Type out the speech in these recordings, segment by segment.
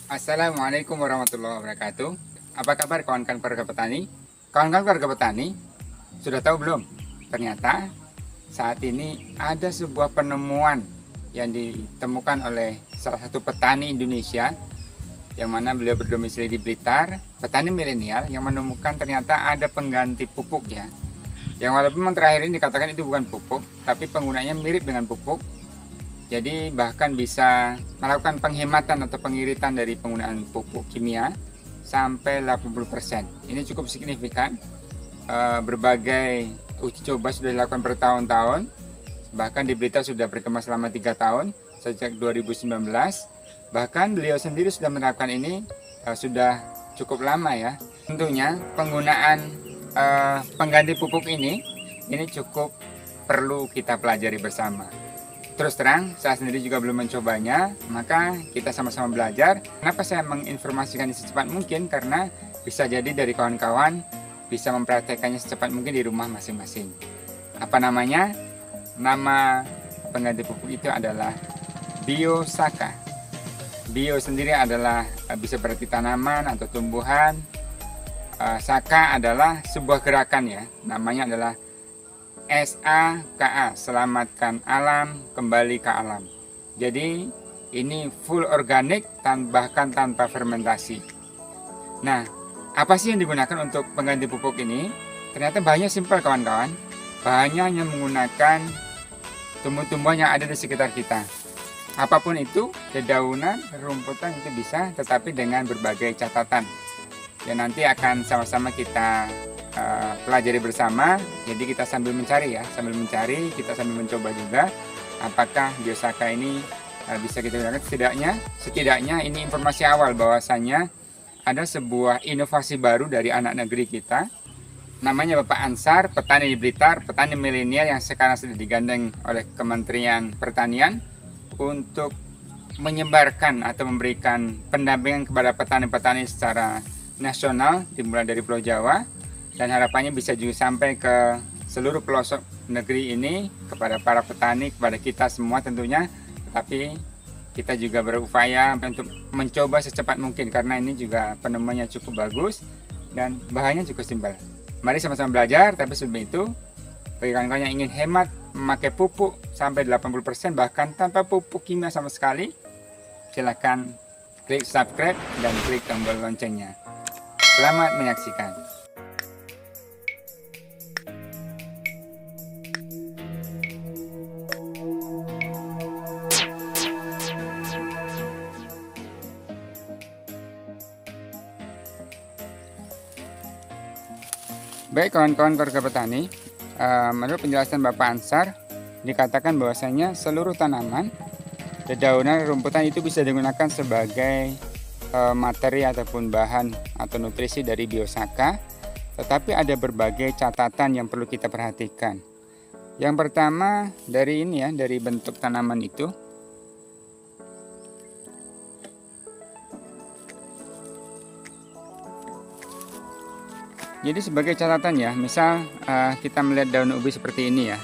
Assalamualaikum warahmatullahi wabarakatuh. Apa kabar kawan-kawan keluarga petani? Kawan-kawan keluarga petani, sudah tahu belum? Ternyata saat ini ada sebuah penemuan yang ditemukan oleh salah satu petani Indonesia yang mana beliau berdomisili di Blitar, petani milenial yang menemukan ternyata ada pengganti pupuk ya. Yang walaupun memang terakhir ini dikatakan itu bukan pupuk, tapi penggunanya mirip dengan pupuk. Jadi bahkan bisa melakukan penghematan atau pengiritan dari penggunaan pupuk kimia sampai 80%. Ini cukup signifikan. Berbagai uji coba sudah dilakukan bertahun-tahun. Bahkan di Blitar sudah berkembang selama 3 tahun sejak 2019. Bahkan beliau sendiri sudah menerapkan ini sudah cukup lama ya. Tentunya penggunaan pengganti pupuk ini cukup perlu kita pelajari bersama. Terus terang, saya sendiri juga belum mencobanya, maka kita sama-sama belajar. Kenapa saya menginformasikan ini secepat mungkin? Karena bisa jadi dari kawan-kawan bisa mempraktekannya secepat mungkin di rumah masing-masing. Apa namanya? Nama pengganti pupuk itu adalah Biosaka. Bio sendiri adalah bisa berarti tanaman atau tumbuhan. Saka adalah sebuah gerakan ya, namanya adalah SAKA, selamatkan alam, kembali ke alam. Jadi ini full organik bahkan tanpa fermentasi. Nah, apa sih yang digunakan untuk pengganti pupuk ini? Ternyata bahannya simpel kawan-kawan. Bahannya hanya menggunakan tumbuh-tumbuhan yang ada di sekitar kita. Apapun itu, dedaunan, rumputan itu bisa, tetapi dengan berbagai catatan. Ya nanti akan sama-sama kita pelajari bersama. Jadi kita sambil mencari ya, kita sambil mencoba juga apakah Biosaka ini bisa kita gunakan. Setidaknya ini informasi awal bahwasannya ada sebuah inovasi baru dari anak negeri kita, namanya Bapak Ansar, petani di Blitar, petani milenial yang sekarang sudah digandeng oleh Kementerian Pertanian untuk menyebarkan atau memberikan pendampingan kepada petani-petani secara nasional dimulai dari Pulau Jawa, dan harapannya bisa juga sampai ke seluruh pelosok negeri ini, kepada para petani, kepada kita semua tentunya. Tapi kita juga berupaya untuk mencoba secepat mungkin karena ini juga penemuannya cukup bagus dan bahannya cukup simpel. Mari sama-sama belajar. Tapi sebelum itu, bagi kawan-kawan yang ingin hemat memakai pupuk sampai 80% bahkan tanpa pupuk kimia sama sekali, silakan klik subscribe dan klik tombol loncengnya. Selamat menyaksikan. Baik kawan-kawan keluarga petani, menurut penjelasan Bapak Ansar, dikatakan bahwasanya seluruh tanaman, dedaunan, rumputan itu bisa digunakan sebagai materi ataupun bahan atau nutrisi dari Biosaka. Tetapi ada berbagai catatan yang perlu kita perhatikan. Yang pertama dari ini ya, dari bentuk tanaman itu. Jadi sebagai catatan ya, misal kita melihat daun ubi seperti ini ya,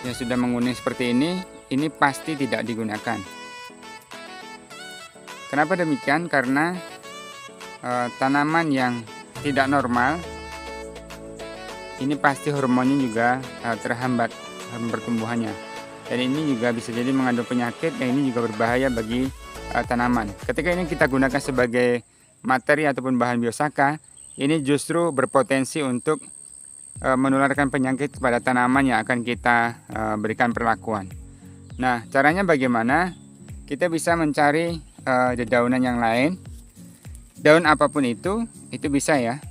yang sudah menguning seperti ini pasti tidak digunakan. Kenapa demikian? Karena tanaman yang tidak normal, ini pasti hormonnya juga terhambat pertumbuhannya. Dan ini juga bisa jadi mengandung penyakit, dan ini juga berbahaya bagi tanaman. Ketika ini kita gunakan sebagai materi ataupun bahan Biosaka, ini justru berpotensi untuk menularkan penyakit kepada tanaman yang akan kita berikan perlakuan. Nah, caranya bagaimana? Kita bisa mencari dedaunan yang lain. Daun apapun itu bisa ya.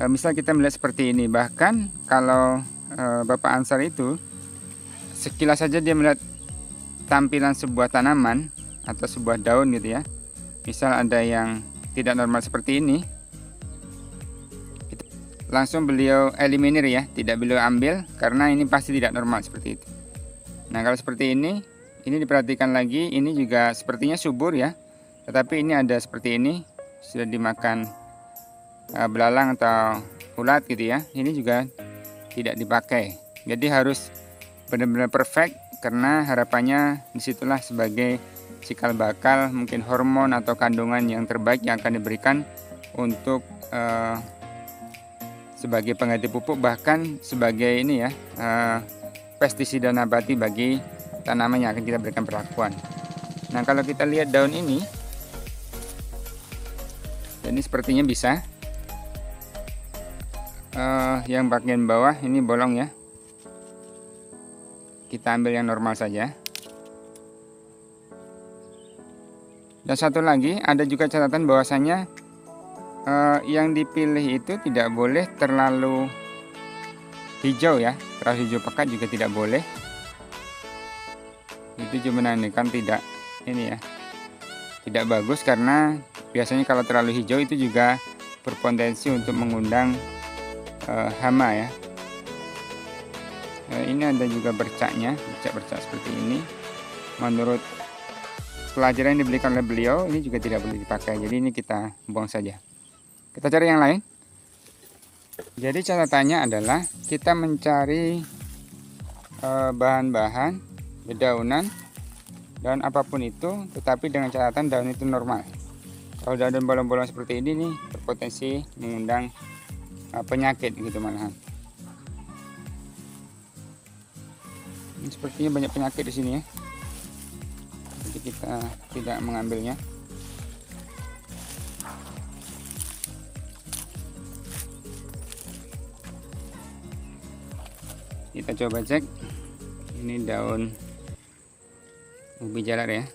Misal kita melihat seperti ini. Bahkan kalau Bapak Ansar itu sekilas saja dia melihat tampilan sebuah tanaman atau sebuah daun gitu ya. Misal ada yang tidak normal seperti ini, langsung beliau eliminir ya, tidak beliau ambil karena ini pasti tidak normal seperti itu. Nah, kalau seperti ini diperhatikan lagi, ini juga sepertinya subur ya, tetapi ini ada seperti ini sudah dimakan belalang atau ulat gitu ya. Ini juga tidak dipakai. Jadi harus benar-benar perfect, karena harapannya disitulah sebagai cikal bakal mungkin hormon atau kandungan yang terbaik yang akan diberikan untuk sebagai pengganti pupuk, bahkan sebagai ini ya pestisida nabati bagi tanaman yang akan kita berikan perlakuan. Nah, kalau kita lihat daun ini sepertinya bisa yang bagian bawah ini bolong ya, kita ambil yang normal saja. Dan satu lagi, ada juga catatan bahwasanya yang dipilih itu tidak boleh terlalu hijau ya, terlalu hijau pekat juga tidak boleh. Itu cuma menandakan tidak ini ya, tidak bagus, karena biasanya kalau terlalu hijau itu juga berpotensi untuk mengundang hama ya. Ini ada juga bercaknya, bercak seperti ini. Menurut pelajaran yang diberikan oleh beliau, ini juga tidak boleh dipakai, jadi ini kita buang saja. Kita cari yang lain. Jadi catatannya adalah kita mencari bahan-bahan dedaunan, daun apapun itu, tetapi dengan catatan daun itu normal. Kalau daun bolong-bolong seperti ini nih, berpotensi mengundang penyakit gitu malahan. Ini sepertinya banyak penyakit di sini ya, jadi kita tidak mengambilnya. Kita coba cek, ini daun ubi jalar ya.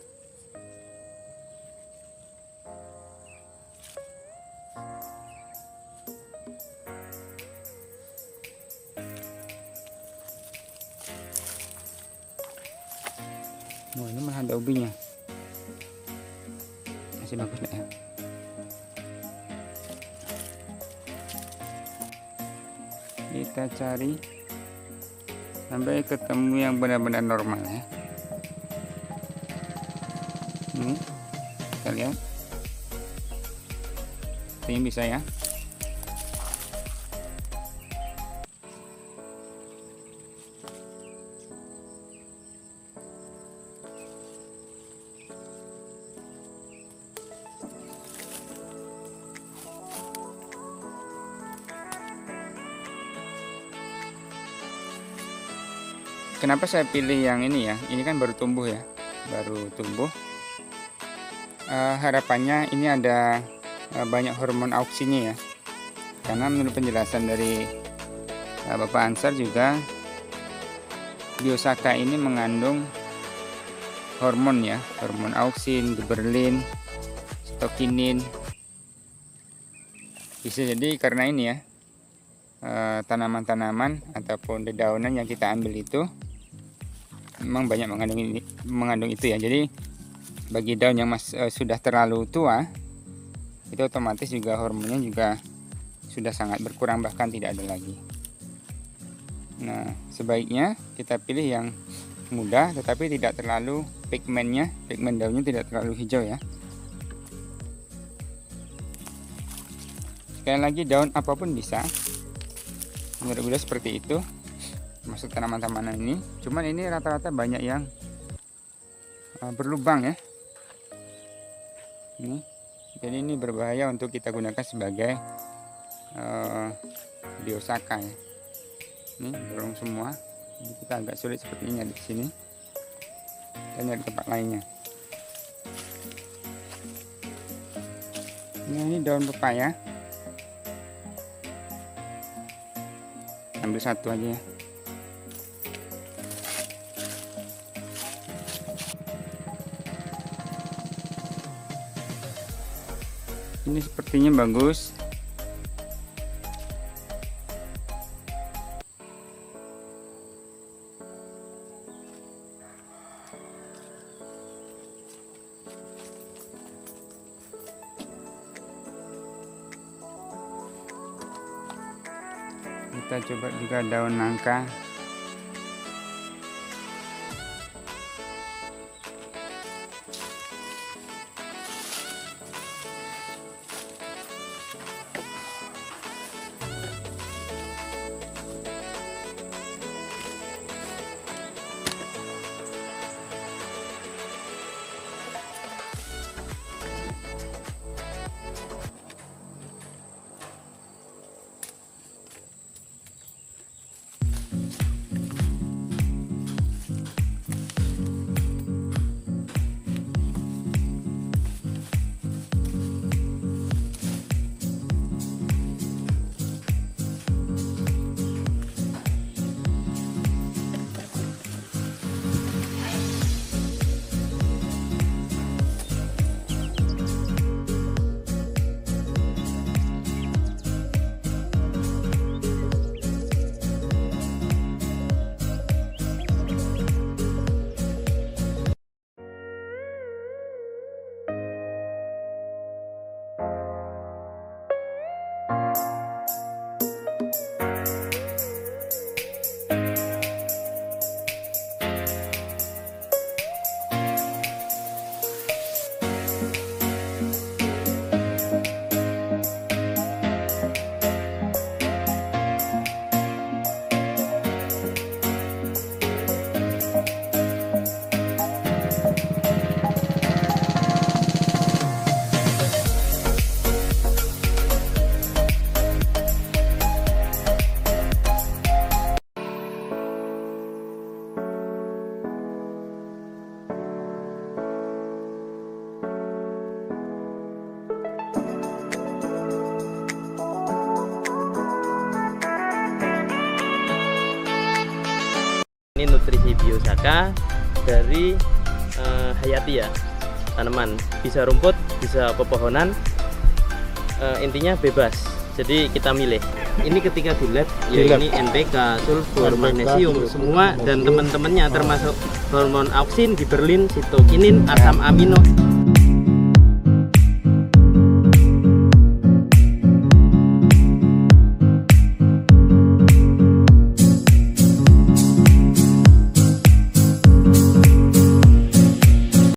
Oh, ini malah ada ubinya, masih bagus ya. Kita cari sampai ketemu yang benar-benar normal ya. Ini kita lihat, ini bisa ya. Kenapa saya pilih yang ini ya? Ini kan baru tumbuh ya, baru tumbuh. Harapannya ini ada banyak hormon auksinya ya, karena menurut penjelasan dari Bapak Ansar juga, Biosaka ini mengandung hormon ya, hormon auksin, gibberellin, stokinin. Bisa jadi karena ini ya, tanaman-tanaman ataupun dedaunan yang kita ambil itu memang banyak mengandung itu ya. Jadi bagi daun yang sudah terlalu tua, itu otomatis juga hormonnya juga sudah sangat berkurang, bahkan tidak ada lagi. Nah, sebaiknya kita pilih yang muda tetapi tidak terlalu pigmen daunnya tidak terlalu hijau ya. Sekali lagi, daun apapun bisa, menurut beliau seperti itu, masuk tanaman-tanaman ini. Cuman ini rata-rata banyak yang berlubang ya. Ini, jadi ini berbahaya untuk kita gunakan sebagai biosaka ya. Ini bolong semua, jadi kita agak sulit sepertinya di sini. Kita nyari tempat lainnya. Ini daun pepaya, ambil satu aja ya. Ini sepertinya bagus. Kita coba juga daun nangka. NPK dari hayati ya, tanaman, bisa rumput, bisa pepohonan, intinya bebas. Jadi kita milih. Ini ketika di lab ya ini NPK, sulfur, magnesium semua dan teman-temannya termasuk hormon auksin, giberlin, sitokinin, asam amino.